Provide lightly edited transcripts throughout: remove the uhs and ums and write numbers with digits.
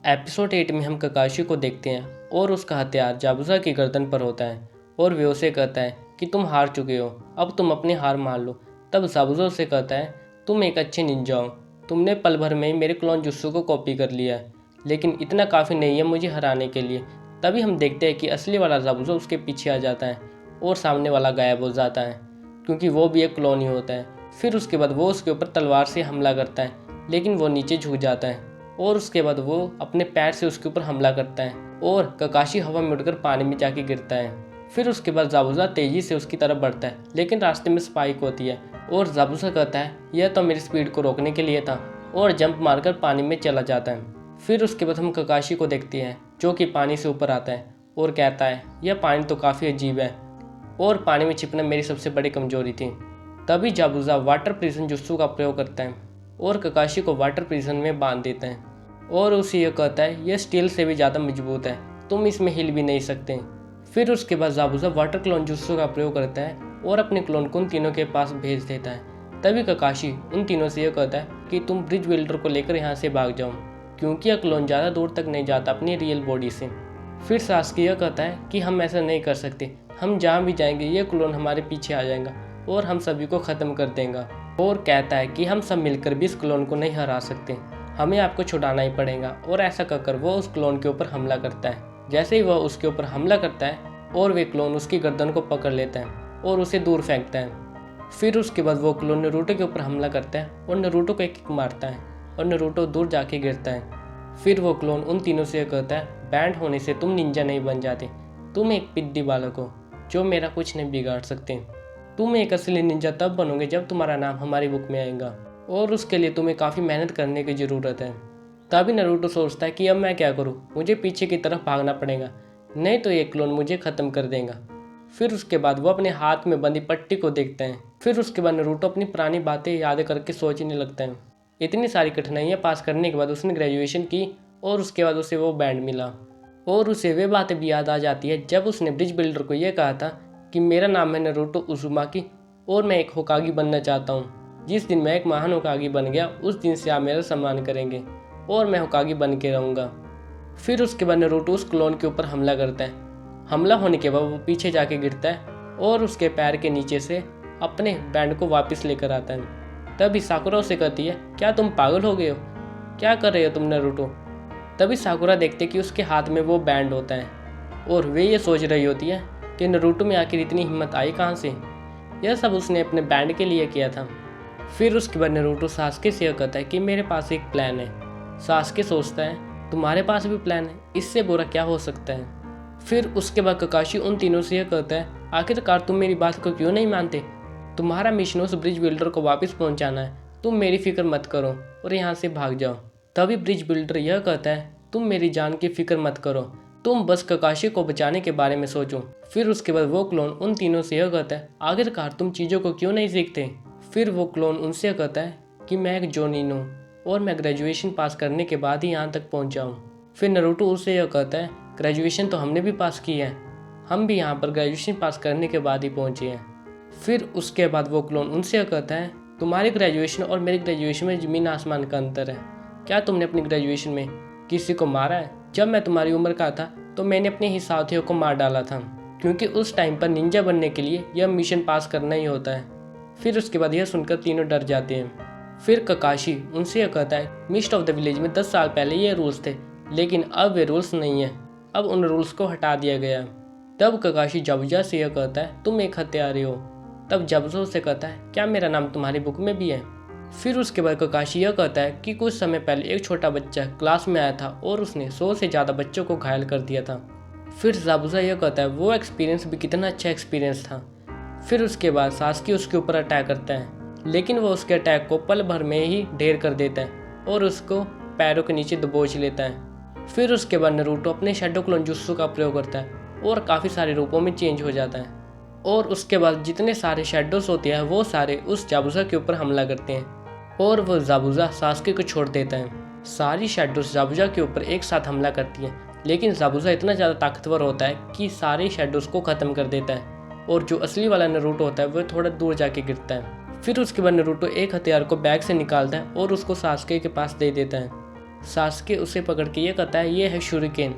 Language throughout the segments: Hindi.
एपिसोड 8 में हम ककाशी को देखते हैं और उसका हथियार जाबुजा की गर्दन पर होता है और वे उसे कहता है कि तुम हार चुके हो, अब तुम अपनी हार मान लो। तब जाबुजा उसे कहता है, तुम एक अच्छे निंजा हो, तुमने पल भर में ही मेरे क्लोन जुत्सु को कॉपी कर लिया है, लेकिन इतना काफ़ी नहीं है मुझे हराने के लिए। तभी हम देखते हैं कि असली वाला जाबुजा उसके पीछे आ जाता है और सामने वाला गायब हो जाता है, क्योंकि वो भी एक क्लोन ही होता है। फिर उसके बाद वो उसके ऊपर तलवार से हमला करता है, लेकिन वो नीचे झुक जाता है और उसके बाद वो अपने पैर से उसके ऊपर हमला करता है और ककाशी हवा में उड़कर पानी में जाके गिरता है। फिर उसके बाद जाबुजा तेजी से उसकी तरफ बढ़ता है, लेकिन रास्ते में स्पाइक होती है और जाबुजा कहता है यह तो मेरी स्पीड को रोकने के लिए था और जंप मारकर पानी में चला जाता है। फिर उसके बाद हम ककाशी को देखते हैं जो कि पानी से ऊपर आता है और कहता है यह पानी तो काफ़ी अजीब है और पानी में छिपना मेरी सबसे बड़ी कमजोरी थी। तभी जाबुजा वाटर प्रिजन जुत्सु का प्रयोग करता है और ककाशी को वाटर प्रिजन में बांध देता है और उसे यह कहता है यह स्टील से भी ज़्यादा मजबूत है, तुम इसमें हिल भी नहीं सकते। फिर उसके बाद जाबुजा वाटर क्लोन जुत्सु का प्रयोग करता है और अपने क्लोन को उन तीनों के पास भेज देता है। तभी ककाशी उन तीनों से यह कहता है कि तुम ब्रिज बिल्डर को लेकर यहाँ से भाग जाओ, क्योंकि यह क्लोन ज़्यादा दूर तक नहीं जाता अपनी रियल बॉडी से। फिर सास्की यह कहता है कि हम ऐसा नहीं कर सकते, हम जहाँ भी जाएंगे यह क्लोन हमारे पीछे आ जाएगा और हम सभी को ख़त्म कर देगा, और कहता है कि हम सब मिलकर भी इस क्लोन को नहीं हरा सकते, हमें आपको छुड़ाना ही पड़ेगा। और ऐसा कहकर वो उस क्लोन के ऊपर हमला करता है। जैसे ही वह उसके ऊपर हमला करता है और वे क्लोन उसकी गर्दन को पकड़ लेता है और उसे दूर फेंकता है। फिर उसके बाद वो क्लोन नरूटो के ऊपर हमला करता है और नरूटो को एक किक मारता है और नरूटो दूर जाके गिरता है। फिर वो क्लोन उन तीनों से कहता है बैंड होने से तुम निंजा नहीं बन जाते, तुम एक पिद्दी बालक हो जो मेरा कुछ नहीं बिगाड़ सकते। तुम एक असली निंजा तब बनोगे जब तुम्हारा नाम हमारी बुक में आएगा और उसके लिए तुम्हें काफ़ी मेहनत करने की ज़रूरत है। तभी नारुतो सोचता है कि अब मैं क्या करूं, मुझे पीछे की तरफ भागना पड़ेगा, नहीं तो ये क्लोन मुझे ख़त्म कर देगा। फिर उसके बाद वो अपने हाथ में बंधी पट्टी को देखते हैं। फिर उसके बाद नारुतो अपनी पुरानी बातें याद करके सोचने लगता है। इतनी सारी कठिनाइयाँ पास करने के बाद उसने ग्रेजुएशन की और उसके बाद उसे वो बैंड मिला और उसे वे बातें भी याद आ जाती है जब उसने ब्रिज बिल्डर को यह कहा था कि मेरा नाम है नारुतो उज़ुमाकी और मैं एक होकागी बनना चाहता हूँ। जिस दिन मैं एक महान होकागी बन गया उस दिन से आप मेरा सम्मान करेंगे और मैं होकागी बन के रहूँगा। फिर उसके बाद नारुतो उस क्लोन के ऊपर हमला करता है। हमला होने के बाद वो पीछे जाके गिरता है और उसके पैर के नीचे से अपने बैंड को वापस लेकर आता है। तभी साकुरा उसे कहती है क्या तुम पागल हो गए हो, क्या कर रहे हो तुम नारुतो। तभी साकुरा देखते कि उसके हाथ में वो बैंड होता है और वे ये सोच रही होती है कि नारुतो में आखिर इतनी हिम्मत आई कहाँ से, यह सब उसने अपने बैंड के लिए किया था। फिर उसके बाद नारुतो सास्के से यह कहता है कि मेरे पास एक प्लान है। सास्के सोचता है तुम्हारे पास भी प्लान है, इससे बुरा क्या हो सकता है। फिर उसके बाद ककाशी उन तीनों से यह कहता है आखिरकार तुम मेरी बात को क्यों नहीं मानते, तुम्हारा मिशन उस ब्रिज बिल्डर को वापस पहुंचाना है, तुम मेरी फिक्र मत करो और यहाँ से भाग जाओ। तभी ब्रिज बिल्डर यह कहता है तुम मेरी जान की फिक्र मत करो, तुम बस ककाशी को बचाने के बारे में सोचो। फिर उसके बाद वो क्लोन उन तीनों से यह कहता है आखिरकार तुम चीज़ों को क्यों नहीं सीखते। फिर वो क्लोन उनसे कहता है कि मैं एक जोनिन हूँ और मैं ग्रेजुएशन पास करने के बाद ही यहाँ तक पहुँचा हूँ। फिर नारुतो उससे यह कहता है ग्रेजुएशन तो हमने भी पास की है, हम भी यहाँ पर ग्रेजुएशन पास करने के बाद ही पहुँचे हैं। फिर उसके बाद वो क्लोन उनसे यह कहता है तुम्हारी ग्रेजुएशन और मेरी ग्रेजुएशन में ज़मीन आसमान का अंतर है। क्या तुमने अपनी ग्रेजुएशन में किसी को मारा है? जब मैं तुम्हारी उम्र का था तो मैंने अपने ही साथियों को मार डाला था, क्योंकि उस टाइम पर निंजा बनने के लिए यह मिशन पास करना ही होता है। फिर उसके बाद यह सुनकर तीनों डर जाते हैं। फिर ककाशी उनसे यह कहता है मिस्ट ऑफ द विलेज में 10 साल पहले ये रूल्स थे, लेकिन अब वे रूल्स नहीं हैं, अब उन रूल्स को हटा दिया गया। तब ककाशी जाबुजा से यह कहता है तुम एक हत्यारे हो। तब जाबुजा से कहता है क्या मेरा नाम तुम्हारी बुक में भी है। फिर उसके बाद ककाशी यह कहता है कि कुछ समय पहले एक छोटा बच्चा क्लास में आया था और उसने 100 से ज़्यादा बच्चों को घायल कर दिया था। फिर जाबुजा यह कहता है वो एक्सपीरियंस भी कितना अच्छा एक्सपीरियंस था। फिर उसके बाद सास्की उसके ऊपर अटैक करता है, लेकिन वो उसके अटैक को पल भर में ही ढेर कर देता है और उसको पैरों के नीचे दबोच लेता है। फिर उसके बाद नारुतो अपने शैडो क्लोन जुत्सु का प्रयोग करता है और काफ़ी सारे रूपों में चेंज हो जाता है और उसके बाद जितने सारे शैडोस होते हैं वो सारे उस जाबुजा के ऊपर हमला करते हैं और वो जाबुजा सास्के को छोड़ देता है। सारी शैडोस जाबुजा के ऊपर एक साथ हमला करती हैं, लेकिन जाबुजा इतना ज़्यादा ताकतवर होता है कि सारे शैडोस को ख़त्म कर देता है और जो असली वाला नारुतो होता है वह थोड़ा दूर जाके गिरता है। फिर उसके बाद नारुतो एक हथियार को बैग से निकालता है और उसको सास्के के पास दे देता है। सास्के उसे पकड़ के ये कहता है ये है शूरिकेन,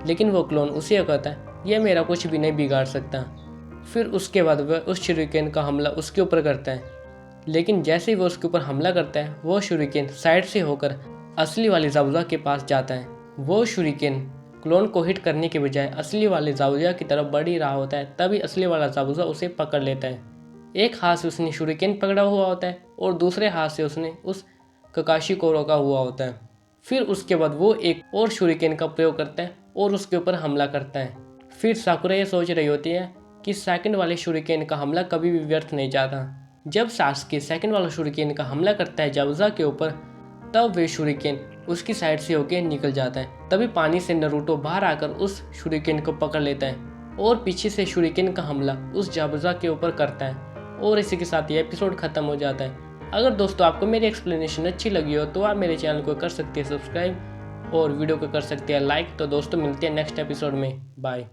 लेकिन वो क्लोन उसे कहता है ये मेरा कुछ भी नहीं बिगाड़ सकता। फिर उसके बाद वह उस शूरिकेन का हमला उसके ऊपर करता है, लेकिन जैसे ही वो उसके ऊपर हमला करता है वो शूरिकेन साइड से होकर असली वाले जाबुजा के पास जाता है। वो शूरिकेन क्लोन को हिट करने के बजाय असली वाले जाबुजा की तरफ बढ़ ही रहा होता है, तभी असली वाला जाबुजा उसे पकड़ लेता है। एक हाथ से उसने शूरिकेन पकड़ा हुआ होता है और दूसरे हाथ से उसने उस ककाशी को रोका हुआ होता है। फिर उसके बाद वो एक और शूरिकेन का प्रयोग करता है और उसके ऊपर हमला करता है। फिर साकुरा ये सोच रही होती है कि सेकंड वाले शूरिकेन का हमला कभी भी व्यर्थ नहीं जाता। जब सास्के सेकंड वाला शूरिकेन का हमला करता है जाबुजा के ऊपर, तब वे शूरिकेन उसकी साइड से होकर निकल जाता है। तभी पानी से नारुतो बाहर आकर उस शूरिकेन को पकड़ लेता है और पीछे से शूरिकेन का हमला उस जाबुजा के ऊपर करता है और इसी के साथ ये एपिसोड खत्म हो जाता है। अगर दोस्तों आपको मेरी एक्सप्लेनेशन अच्छी लगी हो तो आप मेरे चैनल को कर सकते हैं सब्सक्राइब और वीडियो को कर सकते हैं लाइक। तो दोस्तों मिलते हैं नेक्स्ट एपिसोड में, बाय।